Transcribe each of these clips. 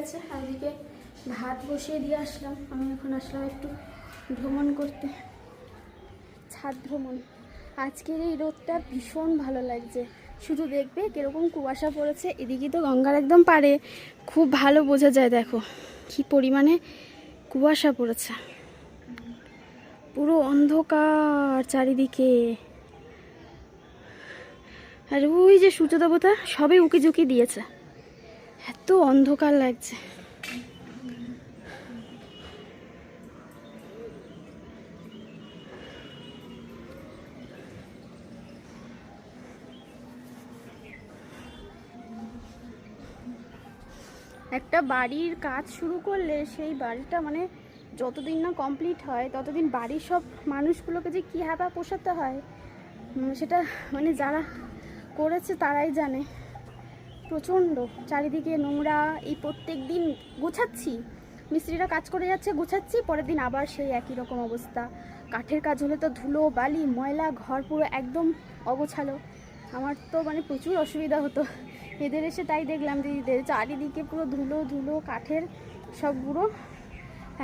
গেছে, আর এদিকে ভাত বসিয়ে দিয়ে আসলাম। আমি এখন আসলাম একটু ভ্রমণ করতে, ছাদ ভ্রমণ। আজকের এই রোদটা ভীষণ ভালো লাগছে, শুধু দেখবে কীরকম কুয়াশা পড়েছে। এদিকে তো গঙ্গার একদম পাড়ে, খুব ভালো বোঝা যায়। দেখো কি পরিমাণে কুয়াশা পড়েছে, পুরো অন্ধকার চারিদিকে। আর ওই যে সূর্য দেবতা সবে উকি ঝুঁকি দিয়েছে, এত অন্ধকার লাগছে। একটা বাড়ির কাজ শুরু করলে সেই বাড়িটা মানে যতদিন না কমপ্লিট হয় ততদিন বাড়ির সব মানুষগুলোকে যে কী হ্যাপা পোষাতে হয় সেটা মানে যারা করেছে তারাই জানে। প্রচণ্ড চারিদিকে নোংরা, এই প্রত্যেক দিন গোছাচ্ছি, মিস্ত্রিরা কাজ করে যাচ্ছে, গোছাচ্ছি, পরের দিন আবার সেই একই রকম অবস্থা। কাঠের কাজ হলে তো ধুলো বালি ময়লা, ঘর পুরো একদম অগোছালো। আমার তো মানে প্রচুর অসুবিধা হতো। এদের এসে তাই দেখলাম দিদিদের চারিদিকে পুরো ধুলো ধুলো কাঠের সবগুলো।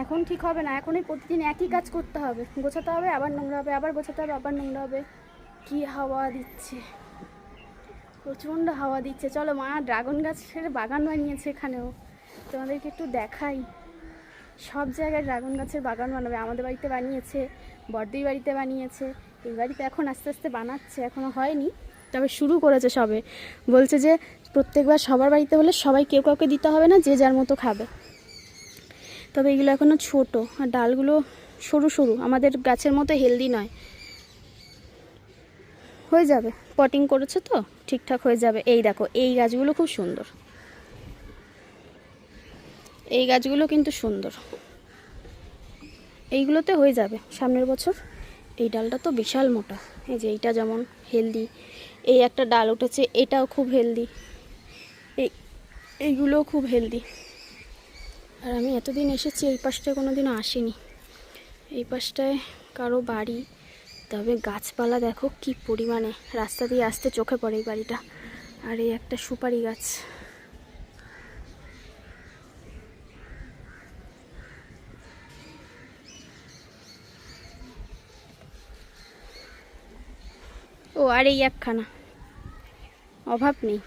এখন ঠিক হবে না, এখন প্রতিদিন একই কাজ করতে হবে, গোছাতে হবে আবার নোংরা হবে, আবার গোছাতে হবে আবার নোংরা হবে। কি হাওয়া দিচ্ছে, প্রচণ্ড হাওয়া দিচ্ছে। চলো, মা ড্রাগন গাছের বাগান বানিয়েছে এখানেও, তোমাদেরকে একটু দেখাই। সব জায়গায় ড্রাগন গাছের বাগান বানাবে, আমাদের বাড়িতে বানিয়েছে, বড়দির বাড়িতে বানিয়েছে, এই বাড়িতে এখন আস্তে আস্তে বানাচ্ছে, এখনও হয়নি, তবে শুরু করেছে সবে। বলছে যে প্রত্যেকবার সবার বাড়িতে হলে সবাই কেউ কাউকে দিতে হবে না, যে যার মতো খাবে। তবে এগুলো এখনও ছোট, আর ডালগুলো সরু সরু, আমাদের গাছের মতো হেলদি নয়। হয়ে যাবে, পটিং করেছে তো ঠিকঠাক হয়ে যাবে। এই দেখো, এই গাছগুলো খুব সুন্দর, এই গাছগুলো কিন্তু সুন্দর, এইগুলোতে হয়ে যাবে সামনের বছর। এই ডালটা তো বিশাল মোটা, এই যে এইটা যেমন হেলদি, এই একটা ডাল উঠেছে, এটাও খুব হেলদি, এইগুলোও খুব হেলদি। আর আমি এতদিন এসেছি, এই পাশটায় কোনো দিনও আসিনি। এই পাশটায় কারো বাড়ি, তবে গাছপালা দেখো কি পরিমাণে, রাস্তা দিয়ে আসতে চোখে পড়ে এই বাড়িটা। আর এই একটা সুপারি গাছ। ও আর এই একখানা, অভাব নেই।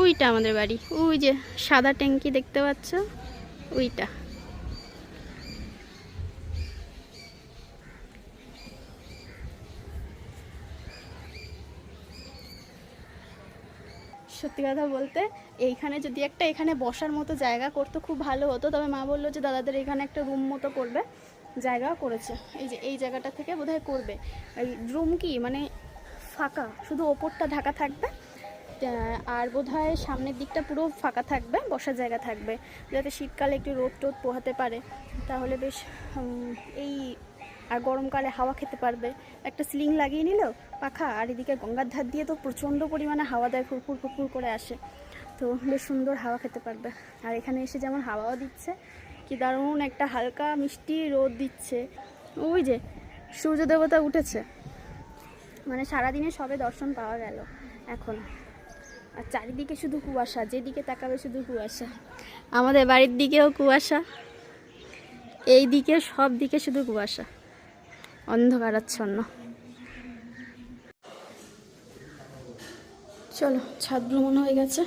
ওইটা আমাদের বাড়ি, ওই যে সাদা ট্যাঙ্কি দেখতে পাচ্ছ, ওইটা। সত্যি কথা বলতে এইখানে যদি একটা এখানে বসার মতো জায়গা করতো খুব ভালো হতো। তবে মা বললো যে দাদাদের এখানে একটা রুম মতো করবে, জায়গা করেছে। এই যে এই জায়গাটা থেকে বোধহয় করবে। এই রুম কি মানে ফাঁকা, শুধু ওপরটা ঢাকা থাকবে, আর বোধহয় সামনের দিকটা পুরো ফাঁকা থাকবে, বসার জায়গা থাকবে, যাতে শীতকালে একটু রোদ টোদ পোহাতে পারে, তাহলে বেশ এই আর গরমকালে হাওয়া খেতে পারবে। একটা সিলিং লাগিয়ে নিল পাখা, আর এদিকে গঙ্গার ধার দিয়ে তো প্রচণ্ড পরিমাণে হাওয়া দেয়, ফুরফুর ফুরফুর করে আসে, তো বেশ সুন্দর হাওয়া খেতে পারবে। আর এখানে এসে যেমন হাওয়াও দিচ্ছে, কি দারুণ একটা হালকা মিষ্টি রোদ দিচ্ছে। ওই যে সূর্য দেবতা উঠেছে, মানে সারাদিনে সবে দর্শন পাওয়া গেল এখন। আর চারিদিকে শুধু কুয়াশা, যেদিকে তাকাবে শুধু কুয়াশা। আমাদের বাড়ির দিকেও কুয়াশা, এই দিকে সব দিকে শুধু কুয়াশা, অন্ধকারাচ্ছন্ন। চলো, ছাদ ভ্রমণ হয়ে গেছে।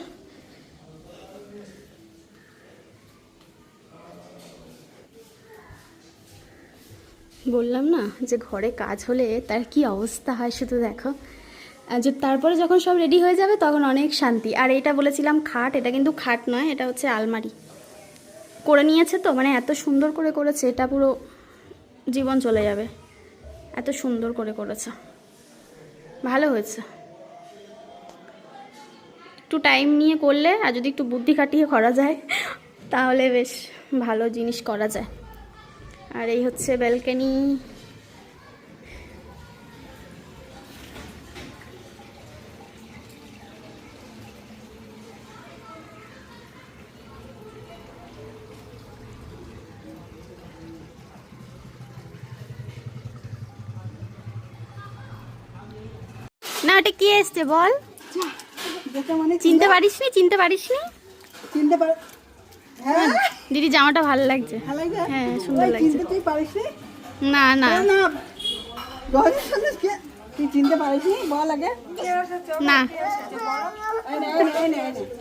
বললাম না যে ঘরে কাজ হলে তার কি অবস্থা হয় শুধু দেখো। যে তারপরে যখন সব রেডি হয়ে যাবে তখন অনেক শান্তি। আর এটা বলেছিলাম খাট, এটা কিন্তু খাট নয়, এটা হচ্ছে আলমারি করে নিয়েছে। তো মানে এত সুন্দর করে করেছে, এটা পুরো জীবন চলে যাবে, এত সুন্দর করে করেছে, ভালো হয়েছে। একটু টাইম নিয়ে করলে আর যদি একটু বুদ্ধি খাটিয়ে করা যায় তাহলে বেশ ভালো জিনিস করা যায়। আর এই হচ্ছে ব্যালকনি। না ওটা কে এসছে বল। মানে চিনতে পারিসনি? চিনতে পারিসনি? চিনতে পার। হ্যাঁ দিদি জামাটা ভালো লাগছে। ভালো লাগছে? হ্যাঁ সুন্দর লাগছে। চিনতে তুই পারিসনি? না না না গহনের সাথে তুই চিনতে পারিসনি বল আগে। না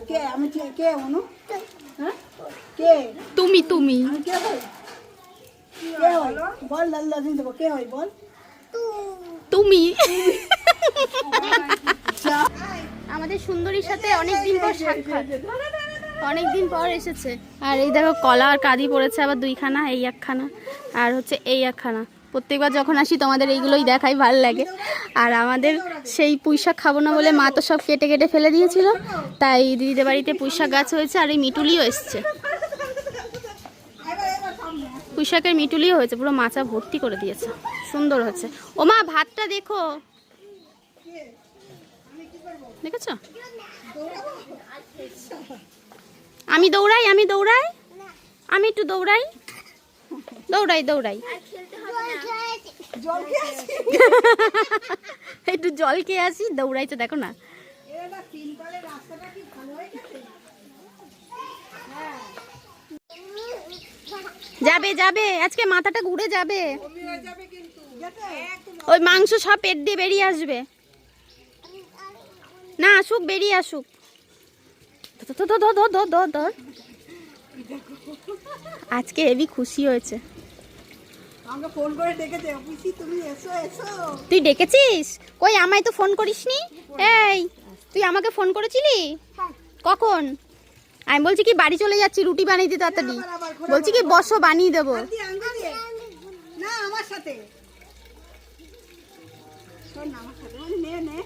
কে আমি কে অনু? হ্যাঁ কে তুমি তুমি আমি কে হই? কে হই বল লাল্লা চিনতে কে হই বল। তুমি আমাদের সুন্দরীর সাথে অনেকদিন পর সাক্ষাৎ, অনেকদিন পর এসেছে। আর এই দেখো কলা আর কাঁদি পড়েছে আবার দুইখানা, এই একখানা আর হচ্ছে এই একখানা। প্রত্যেকবার যখন আসি তোমাদের এইগুলোই দেখাই, ভালো লাগে। আর আমাদের সেই পুঁইশাক খাবো না বলে মা তো সব কেটে কেটে ফেলে দিয়েছিল, তাই দিদিদের বাড়িতে পুঁইশাক গাছ হয়েছে। আর এই মিটুলিও এসছে, পুঁইশাকের মিটুলিও হয়েছে, পুরো মাচা ভর্তি করে দিয়েছে, সুন্দর হচ্ছে। ও মা ভাতটা দেখো, দেখেছো? আমি দৌড়াই, আমি দৌড়াই, আমি একটু দৌড়াই, দৌড়াই দৌড়াই একটু জল খেয়ে আসি, দৌড়াইছে দেখো না। যাবে যাবে, আজকে মাথাটা ঘুরে যাবে, ওই মাংস সব পেট দিয়ে বেরিয়ে আসবে। না আসুক, বেরিয়ে আসুক। আজকে হেবি খুশি হয়েছে। আমাকে ফোন করে ডেকেছে, অফিসি তুমি এসো এসো। তুই ডেকেছিস? কই আমায় তো ফোন করিসনি। এই তুই আমাকে ফোন করেছিলি কখন? আমি বলছি কি বাড়ি চলে যাচ্ছি, রুটি বানিয়ে দিতে তাড়াতাড়ি। বলছি কি বসো বানিয়ে দেবো। না আমার সাথে শোন না, আমার সাথে নে নে।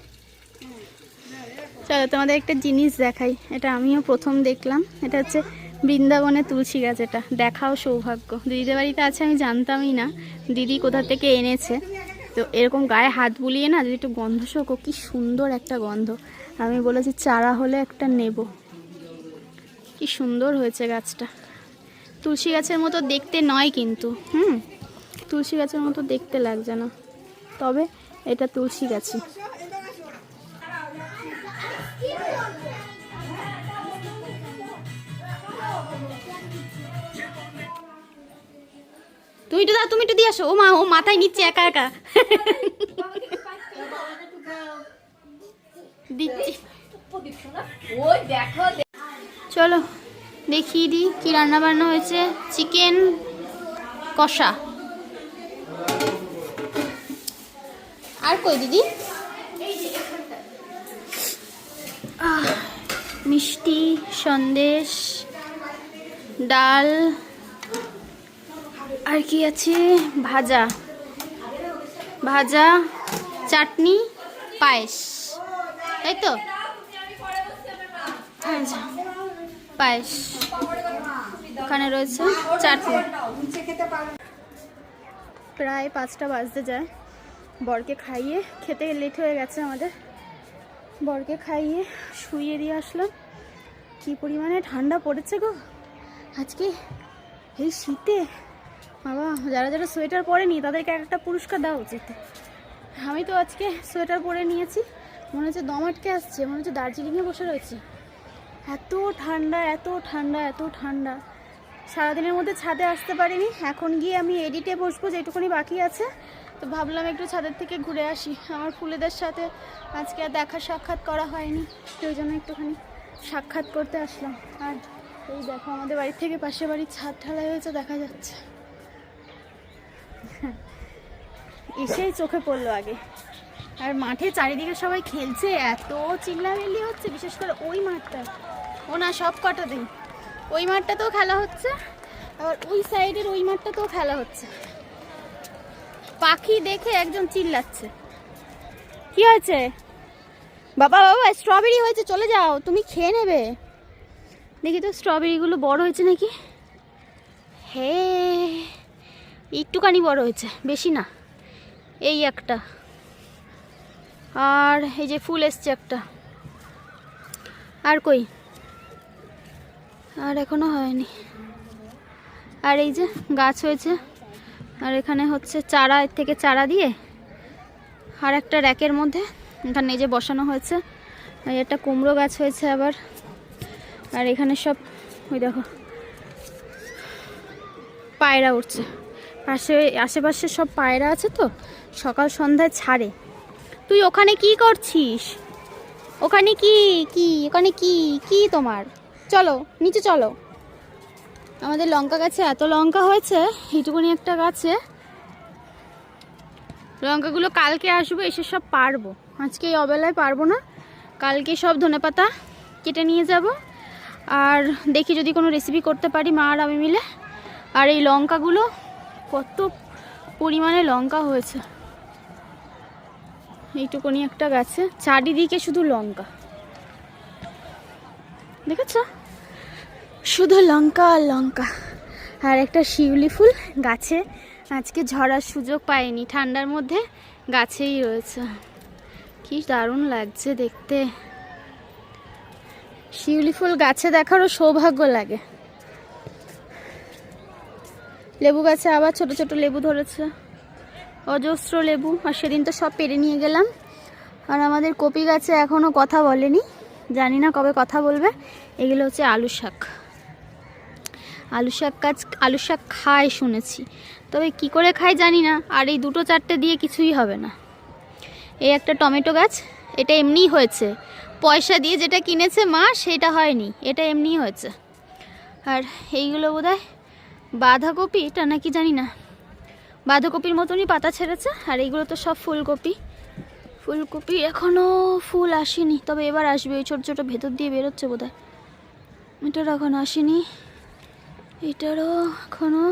চলো তোমাদের একটা জিনিস দেখাই, এটা আমিও প্রথম দেখলাম। এটা হচ্ছে বৃন্দাবনের তুলসী গাছ, এটা দেখাও সৌভাগ্য। দিদিদের বাড়িতে আছে আমি জানতামই না, দিদি কোথা থেকে এনেছে। তো এরকম গায়ে হাত বুলিয়ে না যদি একটু গন্ধ শোকো, কি সুন্দর একটা গন্ধ। আমি বলেছি চারা হলে একটা নেব। কি সুন্দর হয়েছে গাছটা, তুলসী গাছের মতো দেখতে নয় কিন্তু, তুলসী গাছের মতো দেখতে লাগছে না, তবে এটা তুলসী গাছই। তুমি তো দাও, তুমি একটু দিয়ে আসো। ও মা, ও মাথায় নিচ্ছে একা একা। দিচ্ছি, চলো দেখিয়ে দিই কি রান্না বান্না হয়েছে। চিকেন কষা। আর কই দিদি? মিষ্টি, সন্দেশ, ডাল, আর কি আছে, ভাজা, ভাজা, চাটনি, পায়েস, তাই তো? আচ্ছা পায়েস, ওখানে রয়েছে চাটনি। প্রায় 5টা বাজতে যায়। বরকে খাইয়ে, খেতে লেট হয়ে গেছে আমাদের, বরকে খাইয়ে শুইয়ে দিয়ে আসলাম। কি পরিমাণে ঠান্ডা পড়েছে গো আজকে এই শীতে। বাবা, যারা যারা সোয়েটার পরেনি তাদেরকে একটা পুরস্কার দেওয়া উচিত। আমি তো আজকে সোয়েটার পরে নিয়েছি, মনে হচ্ছে দম আটকে আসছে, মনে হচ্ছে দার্জিলিংয়ে বসে রয়েছি। এত ঠান্ডা, এত ঠান্ডা, এত ঠান্ডা। সারাদিনের মধ্যে ছাদে আসতে পারিনি। এখন গিয়ে আমি এডিটে বসবো, যেটুকুনি বাকি আছে। তো ভাবলাম একটু ছাদের থেকে ঘুরে আসি। আমার ফুলেদের সাথে আজকে আর দেখা সাক্ষাৎ করা হয়নি, সেই জন্য একটুখানি সাক্ষাৎ করতে আসলাম। আর এই দেখো আমাদের বাড়ির থেকে পাশের বাড়ির ছাদ ঢালাই হয়েছে, দেখা যাচ্ছে। এসেই চোখে পড়লো আগে। আর মাঠে চারিদিকে সবাই খেলছে, এত চিল্লামিল্লি হচ্ছে, বিশেষ করে ওই মাঠটা, ও না সব কটা দিন ওই মাঠটাতেও খেলা হচ্ছে, আবার ওই সাইডের ওই মাঠটাতেও খেলা হচ্ছে। পাখি দেখে একজন চিল্লাচ্ছে। কি হয়েছে বাবা? বাবা স্ট্রবেরি হয়েছে, চলে যাও, তুমি খেয়ে নেবে। দেখি তো স্ট্রবেরিগুলো বড় হয়েছে নাকি। হে, একটুখানি বড় হয়েছে, বেশি না। এই একটা, আর এই যে ফুল এসছে একটা। আর কই? আর এখনো হয়নি। আর এই যে গাছ হয়েছে, আর এখানে হচ্ছে চারা, এর থেকে চারা দিয়ে আর একটা র্যাকের মধ্যে এখানে এই যে বসানো হয়েছে, এই একটা কুমড়ো গাছ হয়েছে আবার। আর এখানে সব ওই দেখো পায়রা উঠছে, পাশে আশেপাশে সব পায়রা আছে তো, সকাল সন্ধ্যায় ছাড়ে। তুই ওখানে কি করছিস? ওখানে কি কি ওখানে কি কি তোমার? চলো নিচে চলো। আমাদের লঙ্কা গাছে এত লঙ্কা হয়েছে, এইটুকুনি একটা গাছে। লঙ্কাগুলো কালকে আসবো, এসে সব পারবো। আজকে এই অবেলায় পারবো না, কালকে সব ধনেপাতা কেটে নিয়ে যাব। আর দেখি যদি কোনো রেসিপি করতে পারি মা আর আমি মিলে। আর এই লঙ্কাগুলো কত পরিমাণে লঙ্কা হয়েছে, এইটুকুনি একটা গাছে চারিদিকে শুধু লঙ্কা, দেখেছ? শুধু লঙ্কা আর লঙ্কা। আর একটা শিউলি ফুল গাছে আজকে ঝরার সুযোগ পাইনি, ঠান্ডার মধ্যে গাছেই রয়েছে। কি দারুণ লাগছে দেখতে। শিউলি ফুল গাছে দেখারও সৌভাগ্য লাগে। লেবু গাছে আবার ছোট ছোট লেবু ধরেছে, অজস্র লেবু। আর সেদিন তো সব পেরে নিয়ে গেলাম। আর আমাদের কপি গাছে এখনও কথা বলেনি, জানি না কবে কথা বলবে। এগুলো হচ্ছে আলু শাক। আলু শাক গাছ, আলু শাক খায় শুনেছি, তবে কি করে খায় জানি না। আর এই দুটো চারটে দিয়ে কিছুই হবে না। এই একটা টমেটো গাছ, এটা এমনিই হয়েছে, পয়সা দিয়ে যেটা কিনেছে মা সেটা হয়নি, এটা এমনিই হয়েছে। আর এইগুলো বোধহয় বাঁধাকপি, এটা নাকি জানি না, বাঁধাকপির মতনই পাতা ছেড়েছে। আর এইগুলো তো সব ফুলকপি। ফুলকপি এখনও ফুল আসেনি, তবে এবার আসবে। ওই ছোটো ছোটো ভেতর দিয়ে বেরোচ্ছে বোধহয়। এটার এখন আসেনি, এটারও এখনও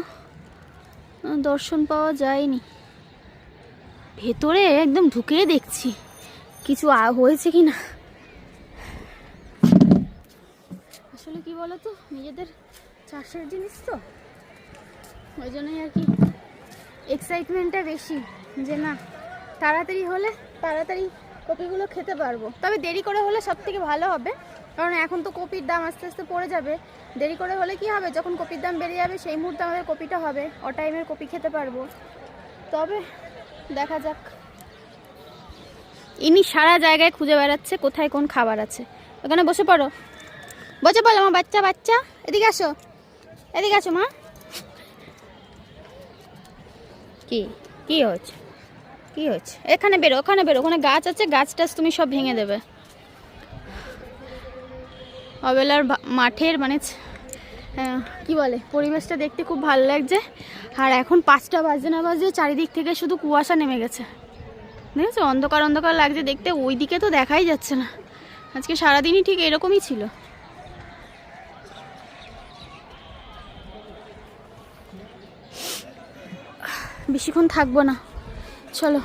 দর্শন পাওয়া যায়নি। ভেতরে একদম ঢুকে দেখছি কিছু হয়েছে কি না। আসলে কি বলতো, নিজেদের চাষের জিনিস তো, ওই জন্যই আর কি এক্সাইটমেন্টটা বেশি, যে না তাড়াতাড়ি হলে তাড়াতাড়ি কপিগুলো খেতে পারবো। তবে দেরি করে হলে সব থেকে ভালো হবে, কারণ এখন তো কপির দাম আস্তে আস্তে পড়ে যাবে। দেরি করে হলে কি হবে, যখন কপির দাম বেড়ে যাবে সেই মুহূর্তে আমাদের কপিটা হবে, ও টাইমের কপি খেতে পারবো। তবে দেখা যাক। ইনি সারা জায়গায় খুঁজে বেড়াচ্ছে কোথায় কোন খাবার আছে। ওখানে বসে পড়ো, বসে পড়ো আমার বাচ্চা। বাচ্চা এদিকে আসো, এদিকে আসো মা। কি কি হচ্ছে, কি হচ্ছে? এখানে বেরো, ওখানে বেরো, ওখানে গাছ আছে, গাছ টাছ তুমি সব ভেঙে দেবে। অবেলার মাঠের মানে কি বলে, পরিবেশটা দেখতে খুব ভালো লাগছে। আর এখন 5টা বাজে না বাজে চারিদিক থেকে শুধু কুয়াশা নেমে গেছে, দেখেছো? অন্ধকার অন্ধকার লাগছে দেখতে, ওই দিকে তো দেখাই যাচ্ছে না। আজকে সারাদিনই ঠিক এরকমই ছিল। বেশিক্ষণ থাকবো না, চলো।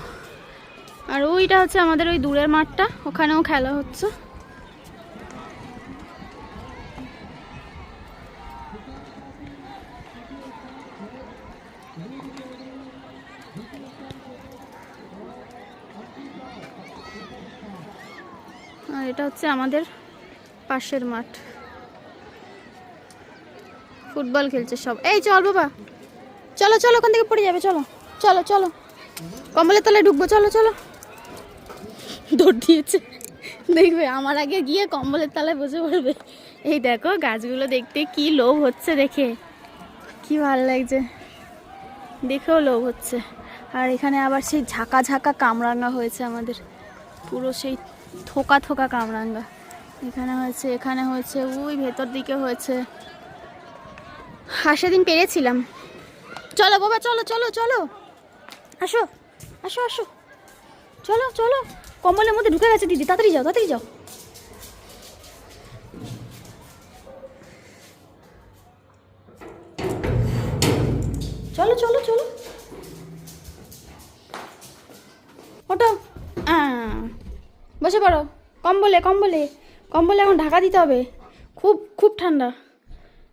আর ওইটা হচ্ছে আমাদের ওই দূরের মাঠটা, ওখানেও খেলা হচ্ছে। আর এটা হচ্ছে আমাদের পাশের মাঠ, ফুটবল খেলছে সব। এই চল বাবা, চলো চলো, ওখান থেকে পড়ে যাবে, চলো চলো চলো, কম্বলের তলায় ঢুকবো, চলো চলো। দৌড় দিয়েছে, দেখবে আমার আগে গিয়ে কম্বলের তলায় বসে পড়বে। এই দেখো গাছগুলো দেখতে কি লোভ হচ্ছে, দেখে কি ভালো লাগছে, দেখেও লোভ হচ্ছে। আর এখানে আবার সেই ঝাঁকা ঝাঁকা কামরাঙ্গা হয়েছে আমাদের, পুরো সেই থোকা থোকা কামরাঙ্গা। এখানে হয়েছে, এখানে হয়েছে, ওই ভেতর দিকে হয়েছে। আর সেদিন পেরেছিলাম। চলো বাবা, চলো চলো চলো, আসো আসো আসো, চলো চলো। কম্বলের মধ্যে ঢুকে গেছে দিদি, তাড়াতাড়ি যাও তাড়াতাড়ি যাও। চলো চলো চলো, ওটো বসে পড়ো কম্বলে। কম্বলে কম্বলে এখন ঢাকা দিতে হবে, খুব খুব ঠান্ডা।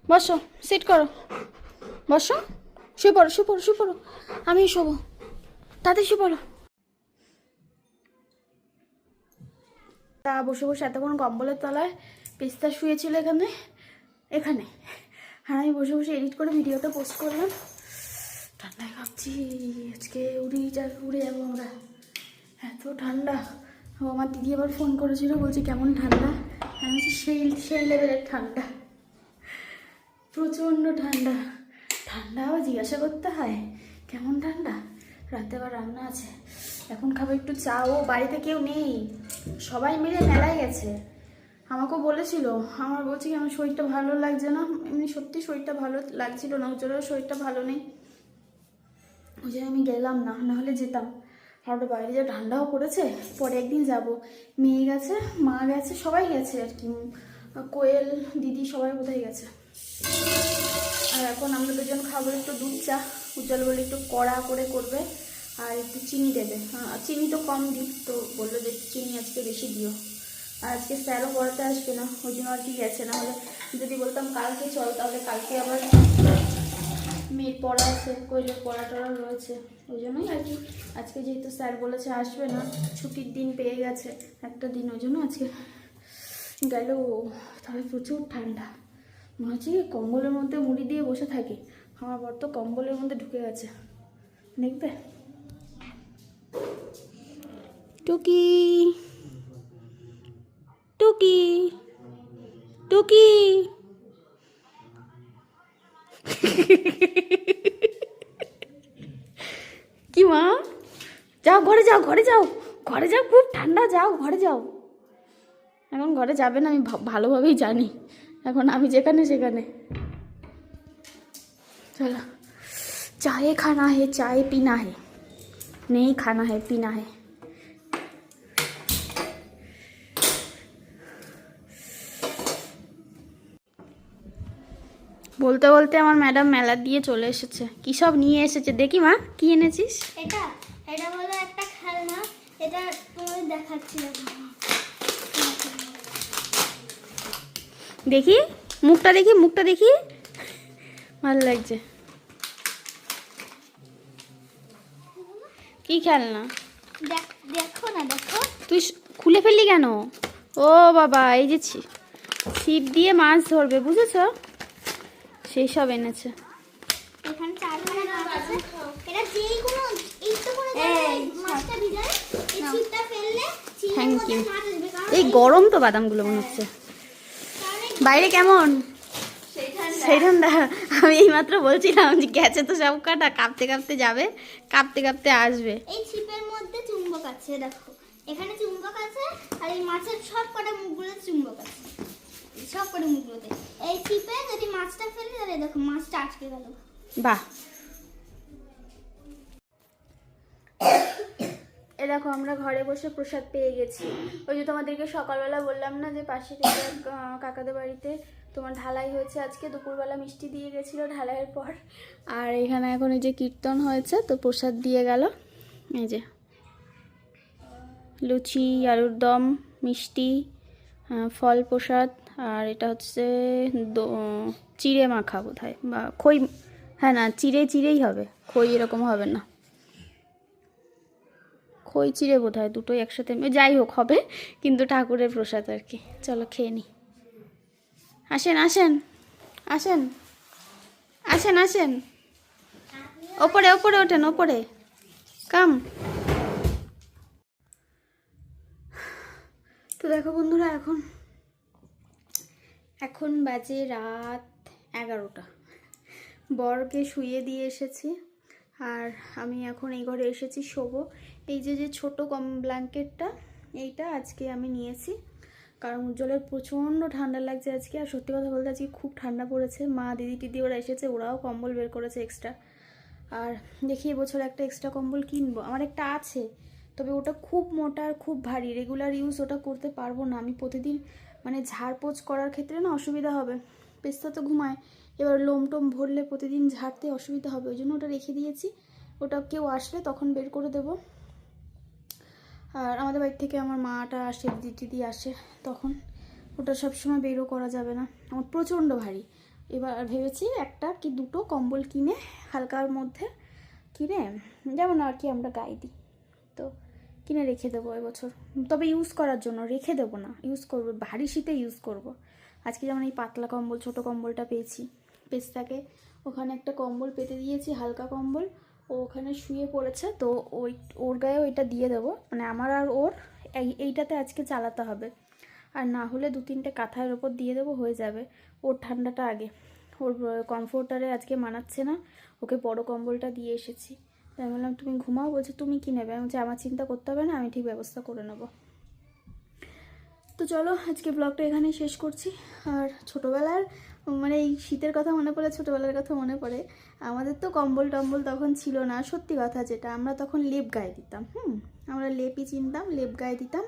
বসো, সিট করো, বসো, শুয়ে পড়ো শুয়ে পড়ো শুয়ে পড়ো, আমি শোবো, তাড়াতাড়ি শুয়ে পড়ো। তা বসে বসে এতক্ষণ কম্বলের তলায় পেস্তা শুয়েছিল এখানে এখানে, আর আমি বসে বসে এডিট করে ভিডিওটা পোস্ট করলাম। ঠান্ডায় ভাবছি আজকে উড়ে যাবো আমরা, এত ঠান্ডা। ও আমার দিদি আবার ফোন করেছিল, বলছে কেমন ঠান্ডা। আমি বলছি সেই সেই লেভেলের ঠান্ডা, প্রচণ্ড ঠান্ডা। ঠান্ডা আবার জিজ্ঞাসা করতে হয় কেমন ঠান্ডা। রাতে আবার রান্না আছে, এখন খাবো একটু চা। ও বাড়িতে কেউ নেই, সবাই মিলে মেলায় গেছে। আমাকেও বলেছিল, আমার বলছি কি আমার শরীরটা ভালো লাগছে না, এমনি সত্যি শরীরটা ভালো লাগছিল না, উজ্জ্বলের শরীরটা ভালো নেই, ওই জন্য আমি গেলাম না, নাহলে যেতাম। আর ওটা বাইরে যা ঠান্ডাও পড়েছে, পরে একদিন যাব। মেয়ে গেছে, মা গেছে, সবাই গেছে আর কি, কোয়েল দিদি সবাই বোধহয় গেছে। আর এখন আমরা দুজন খাবো একটু দুধ চা। উজ্জ্বল বলে একটু কড়া করে করবে আর একটু চিনি দেবে। চিনি তো কম দিই, তো বললো যে একটু চিনি আজকে বেশি দিও। আর আজকে স্যারও পড়াতে আসবে না, ওই জন্য আর কি গেছে। না হলে যদি বলতাম কালকে চল, তাহলে কালকে আবার মেয়ের পড়া আছে, কোয়েলের পড়া টড়া রয়েছে, ওই জন্যই আর কি। আজকে যেহেতু স্যার বলেছে আসবে না, ছুটির দিন পেয়ে গেছে একটা দিন, ওই জন্য আজকে গেল। তবে প্রচুর ঠান্ডা, মনে হচ্ছে কি কম্বলের মধ্যে মুড়ি দিয়ে বসে থাকি। আমার বর তো কম্বলের মধ্যে ঢুকে গেছে, দেখবে। টুকি টুকি টুকি কি মা, যাও ঘরে যাও, ঘরে যাও, ঘরে যাও, খুব ঠান্ডা, যাও ঘরে যাও। এখন ঘরে যাবে না, আমি ভালোভাবেই জানি, এখন আমি যেখানে সেখানে। চলো, चाय खाना है, चाय पीना है, नहीं खाना है, पीना है। বলতে বলতে আমার ম্যাডাম মেলা দিয়ে চলে এসেছে। কি সব নিয়ে এসেছে দেখি মা, কি এনেছিস? এটা এটা হলো একটা খেলনা, এটা তোমাদের দেখাচ্ছি। দেখি মুখটা, দেখি মুখটা, দেখি ভালো লাগছে। কি খেলনা? দেখো না, দেখো। তুই খুলে ফেললি কেন? ও বাবা, এই যে ছিপ দিয়ে মাছ ধরবে, বুঝেছ? সেই সব এনেছে। এখানে চারখানা মাছ আছে। এটা যেই কোনো এই তো কোনো জায়গায় মাছটা ভিজায়, এই ছিপটা ফেললে ছিপের মধ্যে মাছ আসবে। কারণ এই গরম তো বাদামগুলো মনে হচ্ছে। বাইরে কেমন? সেই ঠান্ডা। আমি এইমাত্র বলছিলাম যে গেছে তো সব কাটা, কাঁপতে কাঁপতে যাবে, কাঁপতে কাঁপতে আসবে। এই ছিপের মধ্যে চুম্বক আছে, দেখো এখানে চুম্বক আছে, আর এই মাছের সব কটা মুখগুলো চুম্বক আছে, সব কটা মুখগুলোতে। এই ছিপে যদি মাছটা ফেলি, তাহলে দেখো মাছটা আটকে গেল। বাহ। এ দেখো আমরা ঘরে বসে প্রসাদ পেয়ে গেছি। ওই যে তোমাদেরকে সকালবেলা বললাম না যে পাশে থেকে কাকাদের বাড়িতে তোমার ঢালাই হয়েছে আজকে, দুপুরবেলা মিষ্টি দিয়ে গেছিলো ঢালাইয়ের পর। আর এখানে এখন এই যে কীর্তন হয়েছে, তো প্রসাদ দিয়ে গেল। এই যে লুচি, আলুর দম, মিষ্টি, ফল প্রসাদ, আর এটা হচ্ছে চিড়ে মাখা বোধহয়, বা খই। হ্যাঁ না, চিড়েই হবে, খই এরকম হবে না, খই চিড়ে বোধহয় দুটোই একসাথে, যাই হোক হবে, কিন্তু ঠাকুরের প্রসাদ আর কি। চলো খেয়ে নিই। আসেন আসেন আসেন আসেন আসেন, ওপরে ওপরে ওঠেন, ওপরে কাম। তো দেখো বন্ধুরা, এখন বাজে রাত 11টা। বরকে শুইয়ে দিয়ে এসেছি, আর আমি এখন এই ঘরে এসেছি শোবো। এই যে ছোট ব্ল্যাঙ্কেটটা, এইটা আজকে আমি নিয়েছি, কারণ উজ্জ্বলের প্রচণ্ড ঠান্ডা লাগছে আজকে। আর সত্যি কথা বলতে আজকে খুব ঠান্ডা পড়েছে। মা, দিদি টিদি ওরা এসেছে, ওরাও কম্বল বের করেছে এক্সট্রা। আর দেখি এবছর একটা এক্সট্রা কম্বল কিনবো। আমার একটা আছে, তবে ওটা খুব মোটা আর খুব ভারী, রেগুলার ইউজ ওটা করতে পারবো না আমি। প্রতিদিন মানে ঝাড়পোছ করার ক্ষেত্রে না অসুবিধা হবে, পেস্তা তো ঘুমায়, এবার লোম টোম ভরলে প্রতিদিন ঝাড়তে অসুবিধা হবে, ওই জন্য ওটা রেখে দিয়েছি। ওটা কেউ আসলে তখন বের করে দেবো। আর আমাদের বাড়ি থেকে আমার মাটা আসে, দিদি আসে, তখন ওটা সবসময় বেরও করা যাবে না, আমার প্রচণ্ড ভারী। এবার ভেবেছি একটা কি দুটো কম্বল কিনে, হালকার মধ্যে কিনে, যেমন আর কি আমরা গায়ে দিই, তো কিনে রেখে দেবো এবছর। তবে ইউজ করার জন্য রেখে দেবো না, ইউজ করবো, ভারী শীতে ইউজ করব। আজকে যেমন এই পাতলা কম্বল, ছোট কম্বলটা পেয়েছি, পেস্তাকে ওখানে একটা কম্বল পেতে দিয়েছি, হালকা কম্বল, ও ওখানে শুয়ে পড়েছে, তো ওর গায়ে ওইটা দিয়ে দেবো, মানে আমার আর ওর এইটাতে আজকে চালাতে হবে। আর না হলে 2-3টে কাঁথার ওপর দিয়ে দেবো, হয়ে যাবে। ওর ঠান্ডাটা আগে, ওর কমফোর্টারে আজকে মানাচ্ছে না, ওকে বড় কম্বলটা দিয়ে এসেছি। তাই আমি বললাম তুমি ঘুমাও, বলছে তুমি কী নেবে? আমি বলছি আমার চিন্তা করতে হবে না, আমি ঠিক ব্যবস্থা করে নেবো। তো চলো আজকে ব্লগটা এখানেই শেষ করছি। আর ছোটোবেলার মানে এই শীতের কথা মনে পড়ে, ছোটোবেলার কথা মনে পড়ে। আমাদের তো কম্বল টম্বল তখন ছিল না, সত্যি কথা যেটা, আমরা তখন লেপ গায়ে দিতাম। আমরা লেপই চিনতাম, লেপ গায়ে দিতাম।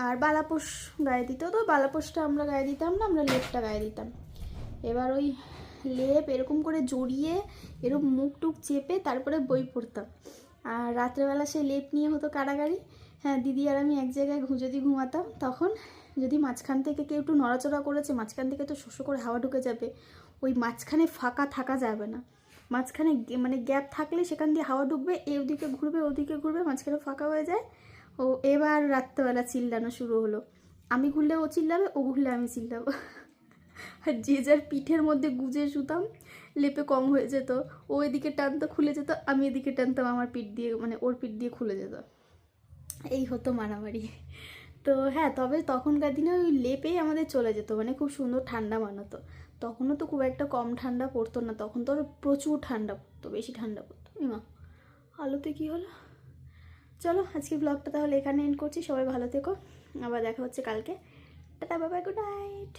আর বালাপোষ গায়ে দিত, তো বালাপোষটা আমরা গায়ে দিতাম না, আমরা লেপটা গায়ে দিতাম। এবার ওই লেপ এরকম করে জড়িয়ে এরকম মুখ টুক চেপে তারপরে বই পড়তাম। আর রাত্রেবেলা সেই লেপ নিয়ে হতো কাড়াকাড়ি। হ্যাঁ, দিদি আর আমি এক জায়গায় যদি ঘুমাতাম, তখন যদি মাঝখান থেকে কেউ একটু নড়াচড়া করেছে, মাঝখান থেকে তো শোষো করে হাওয়া ঢুকে যাবে, ওই মাঝখানে ফাঁকা থাকা যাবে না। মাঝখানে মানে গ্যাপ থাকলে সেখান দিয়ে হাওয়া ঢুকবে, ওদিকে ঘুরবে ওদিকে ঘুরবে, মাঝখানে ফাঁকা হয়ে যায়। ও এবার রাত্রেবেলা চিল্লানো শুরু হলো, আমি ঘুরলে ও চিল্লাবে, ও ঘুরলে আমি চিল্লাবো। আর যে যার পিঠের মধ্যে গুজে শুতাম, লেপে কম হয়ে যেত, ও এদিকে টানতো খুলে যেত, আমি এদিকে টানতাম আমার পিঠ দিয়ে, মানে ওর পিঠ দিয়ে খুলে যেত। এই হতো মারামারি। তো হ্যাঁ, তবে তখনকার দিনে ওই লেপেই আমাদের চলে যেত, মানে খুব সুন্দর ঠান্ডা মানাতো। তখনও তো খুব একটা কম ঠান্ডা পড়তো না, তখন তো প্রচুর ঠান্ডা পড়তো, বেশি ঠান্ডা পড়তো। মা আলোতে কী হলো? চলো আজকে ব্লগটা তাহলে এখানে এন্ড করছি। সবাই ভালো থেকো, আবার দেখা হচ্ছে কালকে। Tata, bye bye, good night.